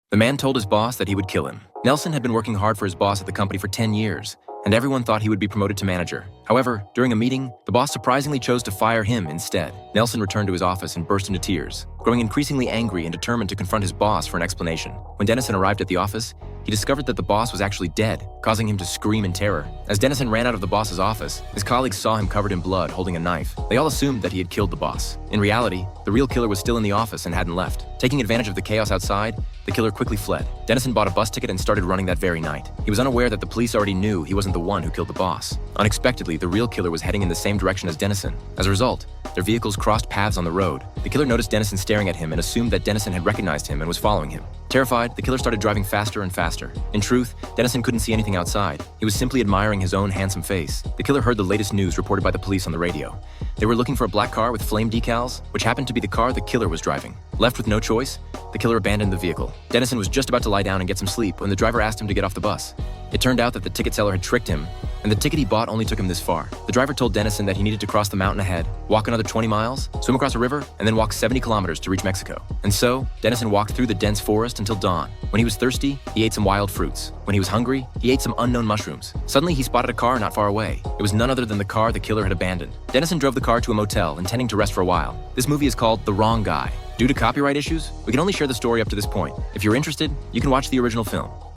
The man told his boss that he would kill him. Nelson had been working hard for his boss at the company for 10 years, and everyone thought he would be promoted to manager. However, during a meeting, the boss surprisingly chose to fire him instead. Nelson returned to his office and burst into tears, growing increasingly angry and determined to confront his boss for an explanation. When Dennison arrived at the office, he discovered that the boss was actually dead, causing him to scream in terror. As Dennison ran out of the boss's office, his colleagues saw him covered in blood holding a knife. They all assumed that he had killed the boss. In reality, the real killer was still in the office and hadn't left. Taking advantage of the chaos outside, the killer quickly fled. Dennison bought a bus ticket and started running that very night. He was unaware that the police already knew he wasn't the one who killed the boss. Unexpectedly, the real killer was heading in the same direction as Dennison. As a result, their vehicles crossed paths on the road. The killer noticed Dennison staring at him and assumed that Dennison had recognized him and was following him. Terrified, the killer started driving faster and faster. In truth, Dennison couldn't see anything outside. He was simply admiring his own handsome face. The killer heard the latest news reported by the police on the radio. They were looking for a black car with flame decals, which happened to be the car the killer was driving. Left with no choice, the killer abandoned the vehicle. Dennison was just about to lie down and get some sleep when the driver asked him to get off the bus. It turned out that the ticket seller had tricked him, and the ticket he bought only took him this far. The driver told Dennison that he needed to cross the mountain ahead, walk another 20 miles, swim across a river, and then walk 70 kilometers to reach Mexico. And so, Dennison walked through the dense forest until dawn. When he was thirsty, he ate some wild fruits. When he was hungry, he ate some unknown mushrooms. Suddenly, he spotted a car not far away. It was none other than the car the killer had abandoned. Dennison drove the car to a motel, intending to rest for a while. This movie is called The Wrong Guy. Due to copyright issues, we can only share the story up to this point. If you're interested, you can watch the original film.